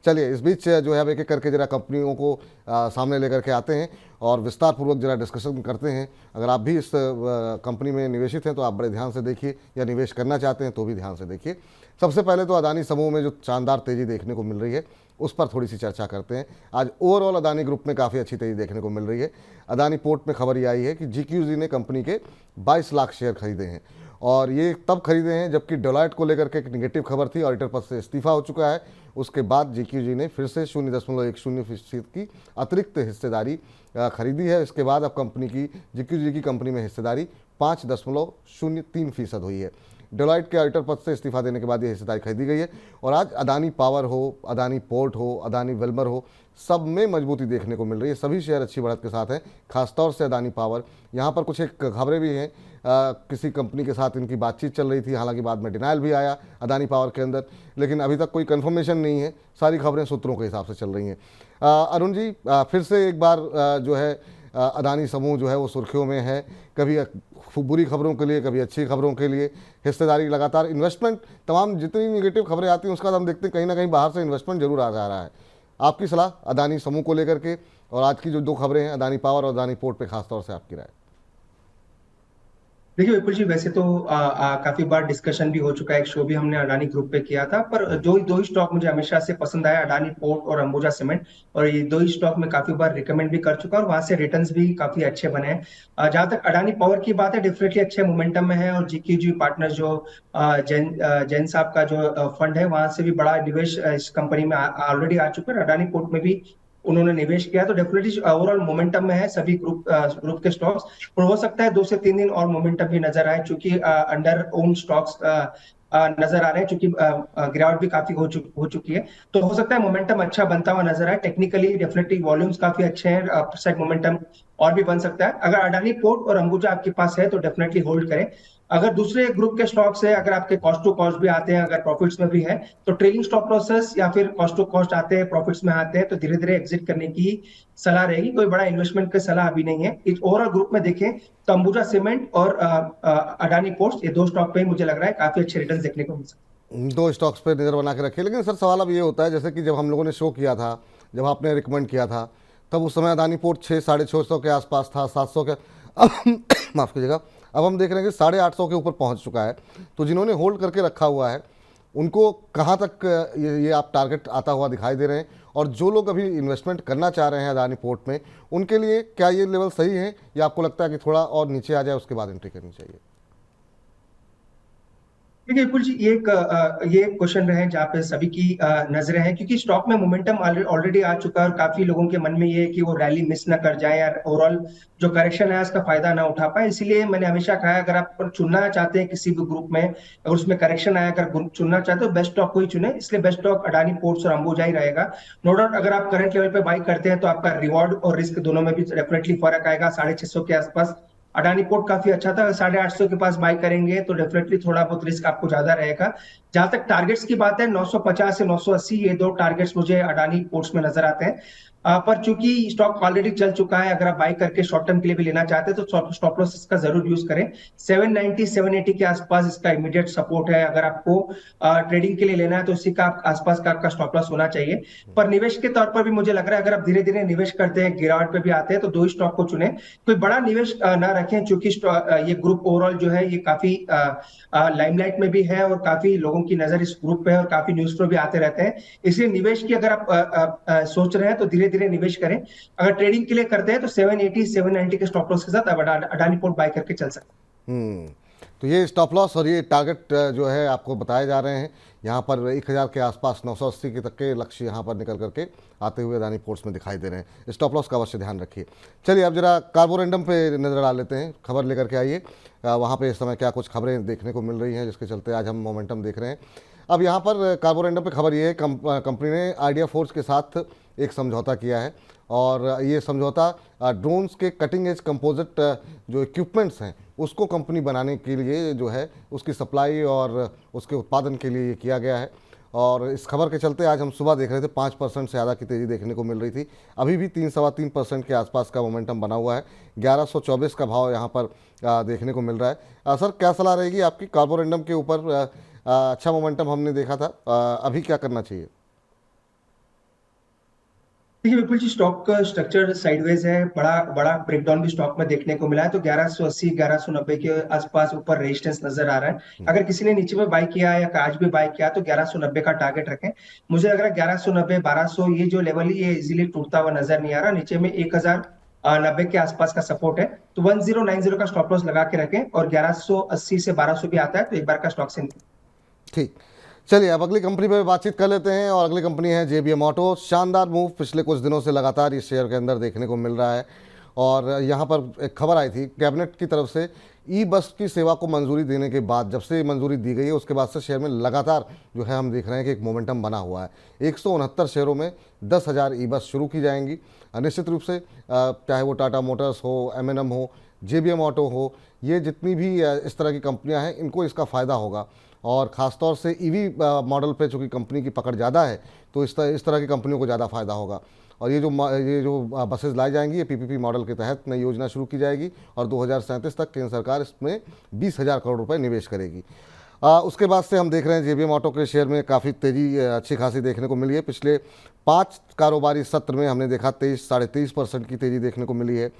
चलिए इस बीच जो है अब एक एक करके जरा कंपनियों को सामने लेकर के आते हैं और विस्तार पूर्वक जरा डिस्कशन करते हैं। अगर आप भी इस कंपनी में निवेशित हैं तो आप बड़े ध्यान से देखिए, या निवेश करना चाहते हैं तो भी ध्यान से देखिए। सबसे पहले तो अदानी समूह में जो शानदार तेज़ी देखने को मिल रही है उस पर थोड़ी सी चर्चा करते हैं। आज ओवरऑल अदानी ग्रुप में काफ़ी अच्छी तेज़ी देखने को मिल रही है। अदानी पोर्ट में खबर ये आई है कि जीक्यूजी ने कंपनी के 22 लाख शेयर खरीदे हैं, और ये तब खरीदे हैं जबकि डेलॉयट को लेकर के एक निगेटिव खबर थी, ऑडिटर पद से इस्तीफा हो चुका है। उसके बाद जीक्यूजी ने फिर से 0.10% की अतिरिक्त हिस्सेदारी खरीदी है। इसके बाद अब कंपनी की जीक्यूजी की कंपनी में हिस्सेदारी 5.03% हुई है। डेलॉयट के ऑडिटर पद से इस्तीफा देने के बाद ये हिस्सेदारी खरीदी गई है। और आज अदानी पावर हो, अदानी पोर्ट हो, अदानी वेल्मर हो, सब में मजबूती देखने को मिल रही है। सभी शेयर अच्छी बढ़त के साथ हैं, खासतौर से अदानी पावर। यहाँ पर कुछ एक खबरें भी हैं, किसी कंपनी के साथ इनकी बातचीत चल रही थी, हालांकि बाद में डिनायल भी आया अदानी पावर के अंदर, लेकिन अभी तक कोई कंफर्मेशन नहीं है। सारी खबरें सूत्रों के हिसाब से चल रही हैं। अरुण जी, फिर से एक बार जो है अदानी समूह जो है वो सुर्खियों में है, कभी बुरी खबरों के लिए, कभी अच्छी खबरों के लिए। हिस्सेदारी लगातार, इन्वेस्टमेंट, तमाम जितनी निगेटिव खबरें आती हैं उसका हम देखते हैं कहीं ना कहीं बाहर से इन्वेस्टमेंट जरूर आ जा रहा है। आपकी सलाह अदानी समूह को लेकर के, और आज की जो दो खबरें हैं अदानी पावर और अदानी पोर्ट पे खासतौर से आपकी राय। देखिए विपुल जी, वैसे तो काफी बार डिस्कशन भी हो चुका है, एक शो भी हमने अडानी ग्रुप पे किया था, पर जो दो ही स्टॉक मुझे हमेशा से पसंद आया, अडानी पोर्ट और अंबुजा सीमेंट, और ये दो ही स्टॉक में काफी बार रिकमेंड भी कर चुका और वहां से रिटर्न्स भी काफी अच्छे बने हैं। जहां तक अडानी पावर की बात है, डेफिनेटली अच्छे मोमेंटम में है, और जीकेजी पार्टनर जो जैन साहब का जो फंड है, वहां से भी बड़ा निवेश इस कंपनी में ऑलरेडी आ चुका है। अडानी पोर्ट में भी उन्होंने निवेश किया, तो डेफिनेटली ओवरऑल मोमेंटम में है सभी ग्रुप के स्टॉक्स। और हो सकता है 2 से 3 दिन और मोमेंटम भी नजर आए, क्योंकि अंडर ओन स्टॉक्स नजर आ रहे हैं, क्योंकि गिरावट भी काफी हो चुकी है। तो हो सकता है मोमेंटम अच्छा बनता हुआ नजर आए। टेक्निकली डेफिनेटली वॉल्यूम्स काफी अच्छे हैं, अपसाइड मोमेंटम और भी बन सकता है। अगर अडानी पोर्ट और अंबुजा आपके पास है तो डेफिनेटली होल्ड करें। अगर दूसरे ग्रुप के स्टॉक्स है, अगर आपके कॉस्ट टू कॉस्ट भी आते हैं, अगर प्रॉफिट्स में भी है, तो ट्रेलिंग स्टॉप लॉसेस या फिर कॉस्ट टू कॉस्ट आते हैं, प्रॉफिट्स में आते हैं, तो धीरे धीरे एग्जिट करने की सलाह रहेगी। कोई बड़ा इन्वेस्टमेंट की सलाह अभी नहीं है। इस ओवरऑल ग्रुप में देखें तो अंबुजा सीमेंट और अडानी पोर्ट्स, ये दो स्टॉक पे ही मुझे लग रहा है काफी अच्छे रिटर्न देखने को मिल सकते हैं। दो स्टॉक्स पे नज़र बना के रखिए। लेकिन सर सवाल अब ये होता है, जैसे कि जब हम लोगों ने शो किया था, जब आपने रिकमेंड किया था, तब उस समय अदानी पोर्ट 600-650 के आसपास था, 700 के। अब माफ़ कीजिएगा, अब हम देख रहे हैं कि 850 के ऊपर पहुंच चुका है। तो जिन्होंने होल्ड करके रखा हुआ है उनको कहाँ तक ये आप टारगेट आता हुआ दिखाई दे रहे हैं, और जो लोग अभी इन्वेस्टमेंट करना चाह रहे हैं अदानी पोर्ट में, उनके लिए क्या ये लेवल सही है, या आपको लगता है कि थोड़ा और नीचे आ जाए उसके बाद एंट्री करनी चाहिए? देखिए विपुल जी, ये क्वेश्चन रहे जहाँ पे सभी की नजरें हैं, क्योंकि स्टॉक में मोमेंटम ऑलरेडी आ चुका है और काफी लोगों के मन में ये है कि वो रैली मिस ना कर जाए, या ओवरऑल जो करेक्शन है उसका फायदा ना उठा पाए। इसीलिए मैंने हमेशा कहा है, अगर आप चुनना चाहते हैं किसी भी ग्रुप में, अगर उसमें करेक्शन आया, अगर चुनना चाहते हो, बेस्ट स्टॉक को ही चुने। इसलिए बेस्ट स्टॉक अडानी पोर्ट्स और अंबुजा ही रहेगा। नो डाउट अगर आप करंट लेवल पे बाई करते हैं तो आपका रिवॉर्ड और रिस्क दोनों में भी डेफिनेटली फर्क आएगा। 650 के आसपास अडानी पोर्ट काफी अच्छा था, 850 के पास बाई करेंगे तो डेफिनेटली थोड़ा बहुत रिस्क आपको ज्यादा रहेगा। जहां तक टारगेट्स की बात है, 950 से 980, ये दो टारगेट्स मुझे अडानी पोर्ट्स में नजर आते हैं। पर चूंकि स्टॉक ऑलरेडी चल चुका है, अगर आप बाई करके शॉर्ट टर्म के लिए भी लेना चाहते हैं तो स्टॉप लॉस इसका जरूर यूज करें। 790 780 के आसपास इसका इमीडिएट सपोर्ट है। अगर आपको ट्रेडिंग के लिए लेना है तो इसी का आसपास का आपका स्टॉप लॉस होना चाहिए। पर निवेश के तौर पर भी मुझे लग रहा है, अगर आप धीरे धीरे निवेश करते हैं, गिरावट पे भी आते हैं, तो दो ही स्टॉक को चुने। कोई बड़ा निवेश ना रखें, क्योंकि ये ग्रुप ओवरऑल जो है ये काफी लाइमलाइट में भी है और काफी लोगों की नजर इस ग्रुप पे है और काफी न्यूज फ्लो भी आते रहते हैं। इसलिए निवेश की अगर आप सोच रहे हैं तो धीरे धीरे निवेश करें। अगर ट्रेडिंग के लिए करते हैं तो 780 790 के स्टॉप लॉस के साथ अब अडानी पोर्ट बाय करके चल सकते हैं। तो ये स्टॉप लॉस और ये टारगेट जो है आपको बताए जा रहे हैं, यहाँ पर 1000 के आसपास 980 के तक के लक्ष्य यहाँ पर निकल करके आते हुए अदानी पोर्ट्स में दिखाई दे रहे हैं। स्टॉप लॉस का अवश्य ध्यान रखिए। चलिए अब जरा कार्बोरेंडम पे नज़र डाल लेते हैं, खबर लेकर के आइए। वहाँ पे इस समय क्या कुछ खबरें देखने को मिल रही हैं जिसके चलते आज हम मोमेंटम देख रहे हैं। अब यहाँ पर कार्बोरेंडम पे खबर ये है, कंपनी ने आइडिया फोर्स के साथ एक समझौता किया है, और ये समझौता ड्रोन्स के कटिंग एज कंपोजिट जो इक्विपमेंट्स हैं उसको कंपनी बनाने के लिए जो है उसकी सप्लाई और उसके उत्पादन के लिए ये किया गया है। और इस खबर के चलते आज हम सुबह देख रहे थे 5% से ज़्यादा की तेज़ी देखने को मिल रही थी। अभी भी 3-3.25% के आसपास का मोमेंटम बना हुआ है। 1124 का भाव यहाँ पर देखने को मिल रहा है। सर क्या सलाह रहेगी आपकी कार्बोरेंडम के ऊपर? अच्छा मोमेंटम हमने देखा था, अभी क्या करना चाहिए? देखिए विपुल जी, स्टॉक का स्ट्रक्चर साइडवेज है। बड़ा बड़ा ब्रेकडाउन भी स्टॉक में देखने को मिला है। तो 1180 1190 के आसपास ऊपर रेजिस्टेंस नजर आ रहा है। अगर किसी ने नीचे में बाय किया है या आज भी बाय किया तो 1190 का टारगेट रखें। मुझे लग रहा है 1190 1200 ये जो लेवल है ये इजीली टूटता हुआ नजर नहीं आ रहा। नीचे में 1090 के आसपास का सपोर्ट है। तो 1090 का स्टॉप लॉस लगा के रखें, और 1180 से 1200 भी आता है तो एक बार का स्टॉक से ठीक। चलिए अब अगली कंपनी पे बातचीत कर लेते हैं और अगली कंपनी है जेबीएम ऑटो। शानदार मूव पिछले कुछ दिनों से लगातार इस शेयर के अंदर देखने को मिल रहा है और यहाँ पर एक खबर आई थी कैबिनेट की तरफ से ई बस की सेवा को मंजूरी देने के बाद, जब से ये मंजूरी दी गई है उसके बाद से शेयर में लगातार जो है हम देख रहे हैं कि एक मोमेंटम बना हुआ है। 169 शेयरों में 10,000 ई बस शुरू की जाएंगी। निश्चित रूप से चाहे वो टाटा मोटर्स हो, एम हो, जेबीएम ऑटो हो, ये जितनी भी इस तरह की कंपनियां हैं इनको इसका फ़ायदा होगा। और ख़ासतौर से ईवी मॉडल पे चूँकि कंपनी की पकड़ ज़्यादा है तो इस तरह की कंपनियों को ज़्यादा फ़ायदा होगा। और ये जो बसेज लाई जाएंगी ये पीपीपी मॉडल के तहत नई योजना शुरू की जाएगी और 2037 तक केंद्र सरकार इसमें 20,000 करोड़ रुपए निवेश करेगी। उसके बाद से हम देख रहे हैं जेबीएम ऑटो के शेयर में काफ़ी तेज़ी अच्छी खासी देखने को मिली है। पिछले 5 कारोबारी सत्र में हमने देखा 23-23.5% की तेज़ी देखने को मिली है।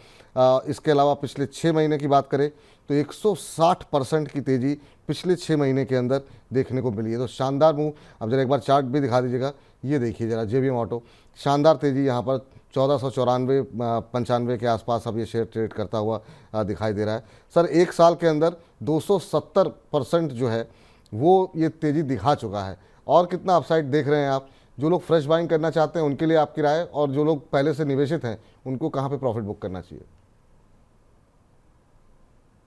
इसके अलावा पिछले 6 महीने की बात करें तो 160% की तेज़ी पिछले 6 महीने के अंदर देखने को मिली है। तो शानदार मूव। अब जरा एक बार चार्ट भी दिखा दीजिएगा, ये देखिए ज़रा जेबीएम ऑटो, शानदार तेज़ी यहाँ पर 1494-95 के आसपास अब ये शेयर ट्रेड करता हुआ दिखाई दे रहा है। सर एक साल के अंदर 270% जो है वो ये तेज़ी दिखा चुका है। और कितना अपसाइड देख रहे हैं आप? जो लोग फ्रेश बाइंग करना चाहते हैं उनके लिए आपकी राय, और जो लोग पहले से निवेशित हैं उनको कहाँ पे प्रॉफिट बुक करना चाहिए?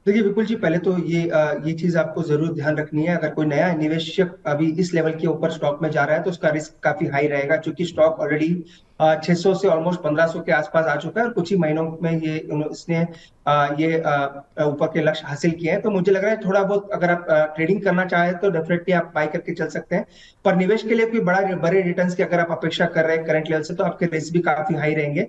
देखिए विपुल जी, पहले तो ये चीज आपको जरूर ध्यान रखनी है। अगर कोई नया निवेशक अभी इस लेवल के ऊपर स्टॉक में जा रहा है तो उसका रिस्क काफी हाई रहेगा, क्योंकि स्टॉक ऑलरेडी 600 से ऑलमोस्ट 1500 के आसपास आ चुका है और कुछ ही महीनों में इसने ये ऊपर के लक्ष्य हासिल किए हैं। तो मुझे लग रहा है थोड़ा बहुत अगर आप ट्रेडिंग करना चाहें तो डेफिनेटली आप बाय करके चल सकते हैं। पर निवेश के लिए कोई बड़े रिटर्न्स की अगर आप अपेक्षा कर रहे हैं करंट लेवल से तो आपके रिस्क भी काफी हाई रहेंगे।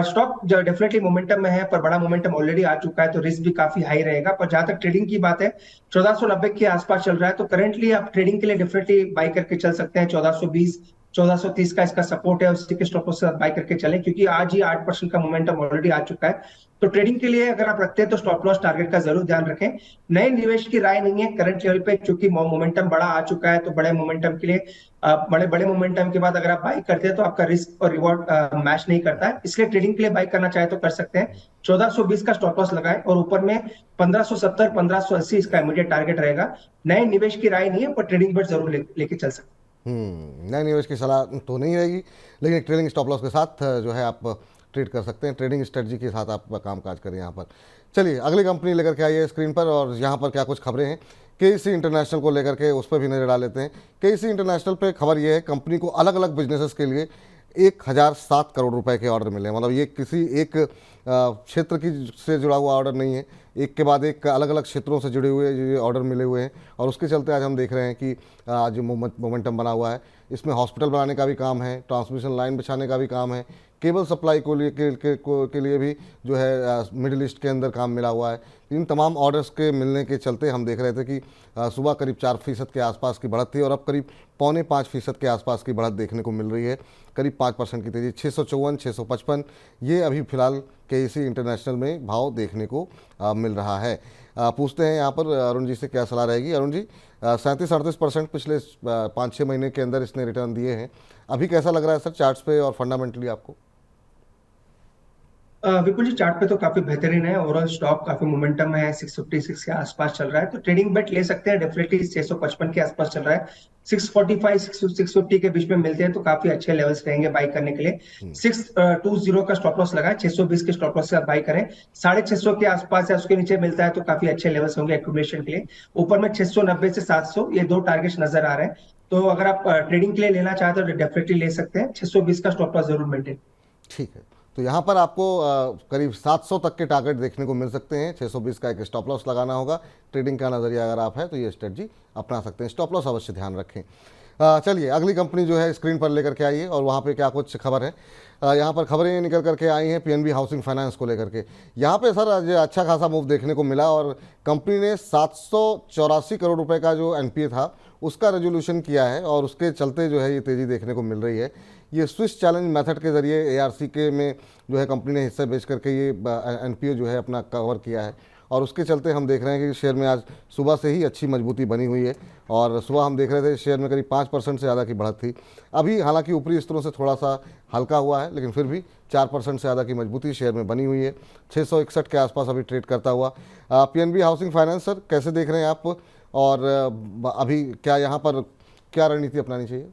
स्टॉक जो डेफिनेटली मोमेंटम में है, पर बड़ा मोमेंटम ऑलरेडी आ चुका है तो रिस्क भी काफी हाई रहेगा। पर जहां तक ट्रेडिंग की बात है, 1490 के आसपास चल रहा है तो करंटली आप ट्रेडिंग के लिए डेफिनेटली बाय करके चल सकते हैं। 1420 1430 का इसका सपोर्ट है, उसी के स्टॉप लॉस से बाय करके चलें, क्योंकि आज ही 8% का मोमेंटम ऑलरेडी आ चुका है। तो ट्रेडिंग के लिए अगर आप रखते हैं तो स्टॉप लॉस टारगेट का जरूर ध्यान रखें। नए निवेश की राय नहीं है करंट लेवल पे, क्योंकि मोमेंटम बड़ा आ चुका है। तो बड़े मोमेंटम के लिए बड़े बड़े मोमेंटम के बाद अगर आप बाय करते हैं तो आपका रिस्क और रिवॉर्ड मैच नहीं करता है, इसलिए ट्रेडिंग के लिए बाय करना चाहे तो कर सकते हैं। 1420 का स्टॉप लॉस लगाएं और ऊपर में 1570 1580 इसका इमीडिएट टारगेट रहेगा। नए निवेश की राय नहीं है, पर ट्रेडिंग पर जरूर लेके चल सकते हैं। नए निवेश की सलाह तो नहीं रहेगी, लेकिन एक ट्रेडिंग स्टॉप लॉस के साथ जो है आप ट्रेड कर सकते हैं। ट्रेडिंग स्ट्रेटजी के साथ आप काम काज करें यहाँ पर। चलिए अगली कंपनी लेकर के आइए स्क्रीन पर, और यहाँ पर क्या कुछ खबरें हैं केईसी इंटरनेशनल को लेकर के, उस पर भी नजर डाल लेते हैं। केईसी इंटरनेशनल पे खबर ये है कंपनी को अलग अलग बिजनेसेस के लिए 1007 करोड़ रुपए के ऑर्डर मिले। मतलब ये किसी एक क्षेत्र की से जुड़ा हुआ ऑर्डर नहीं है, एक के बाद एक अलग अलग क्षेत्रों से जुड़े हुए ये ऑर्डर मिले हुए हैं। और उसके चलते आज हम देख रहे हैं कि आज मोमेंटम बना हुआ है। इसमें हॉस्पिटल बनाने का भी काम है, ट्रांसमिशन लाइन बिछाने का भी काम है, केबल सप्लाई के लिए भी जो है मिडिल ईस्ट के अंदर काम मिला हुआ है। इन तमाम ऑर्डर्स के मिलने के चलते हम देख रहे थे कि सुबह करीब 4% के आसपास की बढ़त थी और अब करीब 4.25% के आसपास की बढ़त देखने को मिल रही है। करीब 5% की तेज़ी, 654 655 ये अभी फिलहाल केईसी इंटरनेशनल में भाव देखने को मिल रहा है। पूछते हैं यहाँ पर अरुण जी से क्या सलाह रहेगी। अरुण जी, 37-38% पिछले 5-6 महीने के अंदर इसने रिटर्न दिए हैं। अभी कैसा लग रहा है सर चार्ट्स पे और फंडामेंटली आपको? विपुल जी, चार्ट पे तो काफी बेहतरीन है। ओवरऑल स्टॉक काफी मोमेंटम में है, 656 के आसपास चल रहा है तो ट्रेडिंग बेट ले सकते हैं। डेफिनेटली 655 के आसपास चल रहा है, 645 650 के बीच में मिलते हैं तो काफी अच्छे लेवल्स रहेंगे बाई करने के लिए। 620 का स्टॉप लॉस लगा है, 620 के स्टॉप लॉस से आप बाई करें। 650 के आसपास या उसके नीचे मिलता है तो काफी अच्छे लेवल्स होंगे एक्यूमुलेशन के लिए। ऊपर में 690 से 700 ये दो टारगेट्स नजर आ रहे हैं। तो अगर आप ट्रेडिंग के लिए लेना चाहते हो तो डेफिनेटली ले सकते हैं। 620 का स्टॉप लॉस जरूर मेंटेन। ठीक है, तो यहाँ पर आपको करीब 700 तक के टारगेट देखने को मिल सकते हैं। 620 का एक स्टॉप लॉस लगाना होगा। ट्रेडिंग का नज़रिया अगर आप है तो ये स्ट्रेटजी अपना सकते हैं। स्टॉप लॉस अवश्य ध्यान रखें। चलिए अगली कंपनी जो है स्क्रीन पर लेकर के आइए और वहाँ पे क्या कुछ खबर है। यहाँ पर खबरें निकल करके आई हैं पीएनबी हाउसिंग फाइनेंस को लेकर के। यहाँ पे सर आज अच्छा खासा मूव देखने को मिला और कंपनी ने 784 करोड़ रुपए का जो एनपीए था उसका रेजोल्यूशन किया है और उसके चलते जो है ये तेज़ी देखने को मिल रही है। ये स्विस चैलेंज मेथड के ज़रिए एआरसी के में जो है कंपनी ने हिस्सा बेच करके ये एनपीओ जो है अपना कवर किया है और उसके चलते हम देख रहे हैं कि शेयर में आज सुबह से ही अच्छी मजबूती बनी हुई है और सुबह हम देख रहे थे शेयर में करीब 5% से ज़्यादा की बढ़त थी। अभी हालांकि ऊपरी स्तरों से थोड़ा सा हल्का हुआ है, लेकिन फिर भी 4% से ज़्यादा की मजबूती शेयर में बनी हुई है। 661 के आसपास अभी ट्रेड करता हुआ। पीएनबी हाउसिंग फाइनेंस सर कैसे देख रहे हैं आप, और अभी क्या यहाँ पर क्या रणनीति अपनानी चाहिए?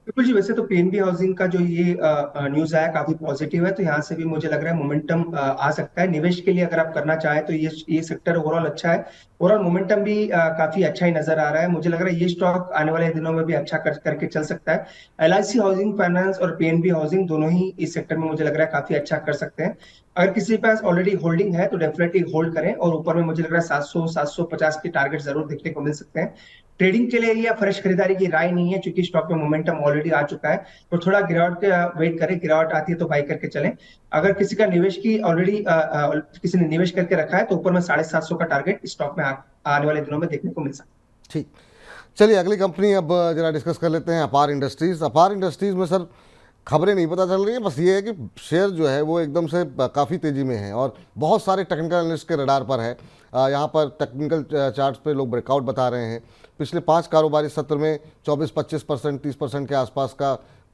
बिल्कुल जी, वैसे तो पीएनबी हाउसिंग का जो ये न्यूज आया काफी पॉजिटिव है, तो यहाँ से भी मुझे लग रहा है मोमेंटम आ सकता है। निवेश के लिए अगर आप करना चाहें तो ये सेक्टर ओवरऑल अच्छा है। ओवरऑल मोमेंटम भी काफी अच्छा ही नजर आ रहा है। मुझे लग रहा है ये स्टॉक आने वाले दिनों में भी अच्छा करके चल सकता है। एलआईसी हाउसिंग फाइनेंस और पीएनबी हाउसिंग दोनों ही इस सेक्टर में मुझे लग रहा है काफी अच्छा कर सकते हैं। अगर किसी के पास ऑलरेडी होल्डिंग है तो डेफिनेटली होल्ड करें, और ऊपर में मुझे लग रहा है 700 750 के टारगेट जरूर देखने को मिल सकते हैं। ट्रेडिंग के लिए या फ्रेश खरीदारी की राय नहीं है, क्योंकि स्टॉक में मोमेंटम ऑलरेडी आ चुका है। तो थोड़ा गिरावट का वेट करें, गिरावट आती है तो बाई करके चलें। अगर किसी का निवेश की ऑलरेडी किसी ने निवेश करके रखा है तो ऊपर में 750 का टारगेट स्टॉक में आने वाले दिनों में देखने को मिल सकता है। ठीक, चलिए अगली कंपनी अब जरा डिस्कस कर लेते हैं, अपार इंडस्ट्रीज़। अपार इंडस्ट्रीज़ में सर खबरें नहीं पता चल रही है, बस ये है कि शेयर जो है वो एकदम से काफ़ी तेज़ी में है और बहुत सारे टेक्निकल एनालिस्ट के रडार पर है। यहाँ पर टेक्निकल चार्ट्स पे लोग ब्रेकआउट बता रहे हैं। पिछले 5 कारोबारी सत्र में 24-25%, 30% के आसपास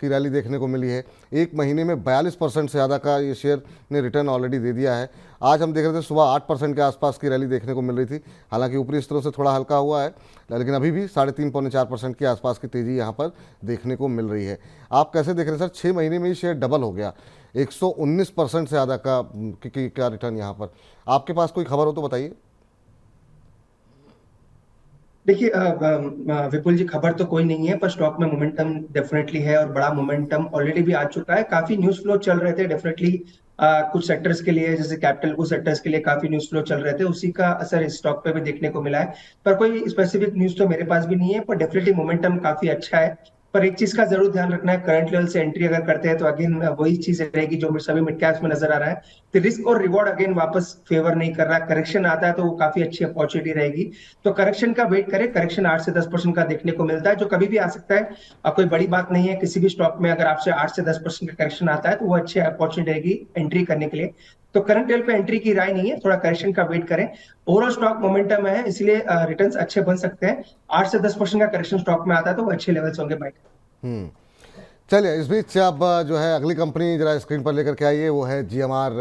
की रैली देखने को मिली है। एक महीने में 42% से ज़्यादा का ये शेयर ने रिटर्न ऑलरेडी दे दिया है। आज हम देख रहे थे सुबह 8% के आसपास की रैली देखने को मिल रही थी, हालांकि ऊपरी स्तरों से थोड़ा हल्का हुआ है, लेकिन अभी भी 3.5-4% के आसपास की तेज़ी यहाँ पर देखने को मिल रही है। आप कैसे देख रहे हैं सर? 6 महीने में ही शेयर डबल हो गया, 119% से ज़्यादा का रिटर्न यहाँ पर। आपके पास कोई खबर हो तो बताइए। देखिए विपुल जी, खबर तो कोई नहीं है, पर स्टॉक में मोमेंटम डेफिनेटली है और बड़ा मोमेंटम ऑलरेडी भी आ चुका है। काफी न्यूज फ्लो चल रहे थे डेफिनेटली कुछ सेक्टर्स के लिए, जैसे कैपिटल कुछ सेक्टर्स के लिए काफी न्यूज फ्लो चल रहे थे, उसी का असर इस स्टॉक पे भी देखने को मिला है। पर कोई स्पेसिफिक न्यूज तो मेरे पास भी नहीं है, पर डेफिनेटली मोमेंटम काफी अच्छा है। पर एक चीज का जरूर ध्यान रखना है, करंट लेवल से एंट्री अगर करते हैं तो अगेन वही चीज रहेगी जो सभी मिड कैप्स में नजर आ रहा है कि रिस्क और रिवॉर्ड अगेन वापस फेवर नहीं कर रहा। करेक्शन आता है तो वो काफी अच्छी अपॉर्चुनिटी रहेगी, तो करेक्शन का वेट करें। करेक्शन 8 से 10% का देखने को मिलता है, जो कभी भी आ सकता है। अब कोई बड़ी बात नहीं है किसी भी स्टॉक में, अगर आपसे 8 से 10% का करेक्शन आता है तो वो अच्छी अपॉर्चुनिटी रहेगी एंट्री करने के लिए। तो करंट लेवल पे एंट्री की राय नहीं है, थोड़ा करेक्शन का वेट करें। ओवरऑल स्टॉक मोमेंटम है, इसलिए रिटर्न्स अच्छे बन सकते हैं। 8 से 10% का करेक्शन स्टॉक में आता है तो वो अच्छे लेवल्स होंगे बाइक। चलिए इस बीच अब जो है अगली कंपनी जरा स्क्रीन पर लेकर के आइए, वो है जीएमआर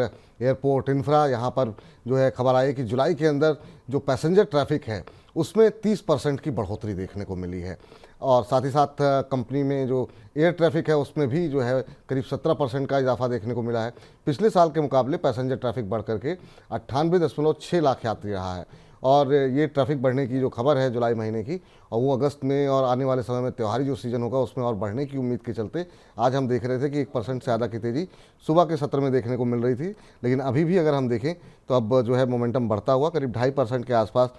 एयरपोर्ट इंफ्रा। यहाँ पर जो है खबर आई कि जुलाई के अंदर जो पैसेंजर ट्रैफिक है उसमें 30% की बढ़ोतरी देखने को मिली है और साथ ही साथ कंपनी में जो एयर ट्रैफिक है उसमें भी जो है करीब 17% का इजाफा देखने को मिला है। पिछले साल के मुकाबले पैसेंजर ट्रैफिक बढ़ करके 98.6 लाख यात्री रहा है और ये ट्रैफिक बढ़ने की जो खबर है जुलाई महीने की, और वो अगस्त में और आने वाले समय में त्योहारी जो सीज़न होगा उसमें और बढ़ने की उम्मीद के चलते आज हम देख रहे थे कि 1% से ज़्यादा की तेज़ी सुबह के सत्र में देखने को मिल रही थी। लेकिन अभी भी अगर हम देखें तो अब जो है मोमेंटम बढ़ता हुआ करीब 2.5% के आसपास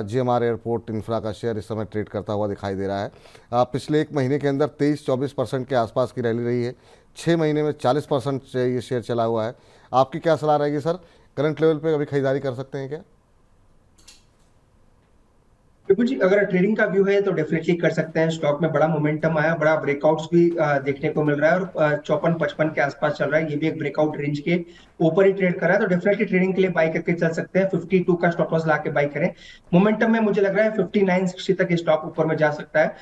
जीएमआर एयरपोर्ट इंफ्रा का शेयर इस समय ट्रेड करता हुआ दिखाई दे रहा है। पिछले एक महीने के अंदर 23-24% के आसपास की रैली रही है। 6 महीने में 40% ये शेयर चला हुआ है। आपकी क्या सलाह रहेगी सर? करंट लेवल पर अभी खरीदारी कर सकते हैं क्या? बिल्कुल जी, अगर ट्रेडिंग का व्यू है तो डेफिनेटली कर सकते हैं। स्टॉक में बड़ा मोमेंटम आया, बड़ा ब्रेकआउट्स भी देखने को मिल रहा है और 54-55 के आसपास चल रहा है। ये भी एक ब्रेकआउट रेंज के ऊपर ही ट्रेड कर रहा है, तो डेफिनेटली ट्रेडिंग के लिए बाई करके चल सकते हैं। 52 का स्टॉप लॉस लाके बाई करें। मोमेंटम में मुझे लग रहा है 59-60 तक स्टॉक ऊपर में जा सकता है।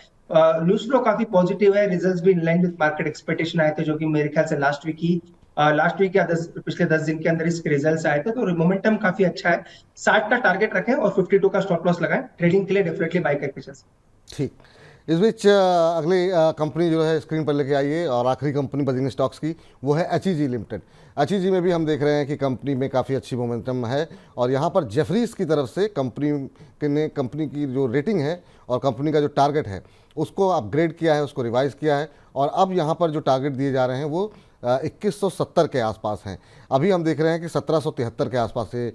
न्यूज फ्लो काफी पॉजिटिव है, रिजल्ट्स भी in line with market expectation आए थे, जो कि मेरे ख्याल से लास्ट वीक या पिछले 10 दिन के अंदर इसके रिजल्ट्स आए थे, तो मोमेंटम काफी अच्छा है। 60 का टारगेट रखें और 52 का स्टॉप लॉस लगाएं। ट्रेडिंग के लिए डेफिनेटली बाय करके चल सकते। ठीक, इस बीच अगली कंपनी जो है स्क्रीन पर लेके आइए और आखिरी कंपनी बजिंग स्टॉक्स की, वो है एचईजी लिमिटेड। एचईजी में भी हम देख रहे हैं कि कंपनी में काफ़ी अच्छी मोमेंटम है और यहाँ पर जेफरीज की तरफ से कंपनी की जो रेटिंग है और कंपनी का जो टारगेट है उसको अपग्रेड किया है, उसको रिवाइज़ किया है और अब यहाँ पर जो टारगेट दिए जा रहे हैं वो 2170 के आसपास हैं। अभी हम देख रहे हैं कि 1773 के आसपास से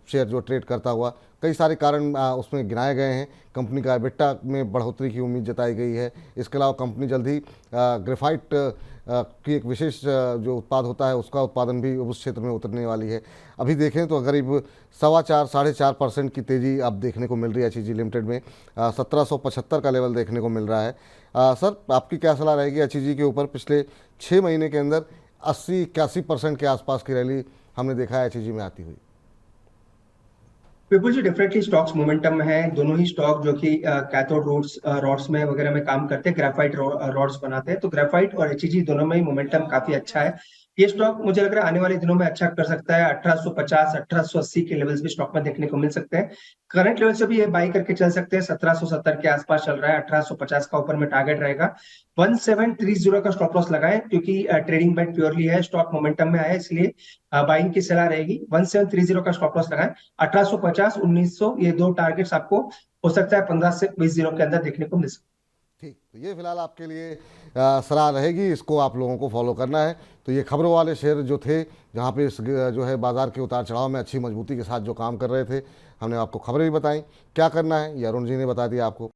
शेयर जो ट्रेड करता हुआ कई सारे कारण उसमें गिनाए गए हैं। कंपनी का एबिटा में बढ़ोतरी की उम्मीद जताई गई है। इसके अलावा कंपनी जल्द ही ग्रेफाइट की एक विशेष जो उत्पाद होता है उसका उत्पादन भी उस क्षेत्र में उतरने वाली है। अभी देखें तो करीब 4.25-4.5% की तेज़ी अब देखने को मिल रही है एचईजी लिमिटेड में। 1775 का लेवल देखने को मिल रहा है। सर, आपकी क्या सलाह रहेगी एचईजी के ऊपर? पिछले 6 महीने के अंदर 80-81% के आसपास की रैली हमने देखा है एचईजी में आती हुई। बिल्कुल जी, डेफिनेटली स्टॉक्स मोमेंटम में है। दोनों ही स्टॉक जो कि कैथोड रॉड्स में वगैरह में काम करते हैं, ग्रेफाइट रॉड्स बनाते हैं, तो ग्रेफाइट और एचईजी दोनों में ही मोमेंटम काफी अच्छा है। ये स्टॉक मुझे लग रहा है आने वाले दिनों में अच्छा कर सकता है। 1850 1880 के लेवल्स भी स्टॉक में देखने को मिल सकते हैं। करंट लेवल से भी ये बाई करके चल सकते हैं। 1770 के आसपास चल रहा है, 1850 का ऊपर में टारगेट रहेगा। 1730 का स्टॉप लॉस लगाएं, क्योंकि ट्रेडिंग बैंक प्योरली है, स्टॉक मोमेंटम में आया, इसलिए बाइंग की सलाह रहेगी। 1730 का स्टॉप लॉस लगाएं। 1850 1900 ये दो टारगेट्स आपको हो सकता है 15 से 20 दिनों के अंदर देखने को मिल सकते। ठीक, तो ये फिलहाल आपके लिए सलाह रहेगी, इसको आप लोगों को फॉलो करना है। तो ये खबरों वाले शेयर जो थे, जहाँ पे जो है बाजार के उतार चढ़ाव में अच्छी मजबूती के साथ जो काम कर रहे थे, हमने आपको खबरें भी बताई। क्या करना है ये अरुण जी ने बता दिया आपको।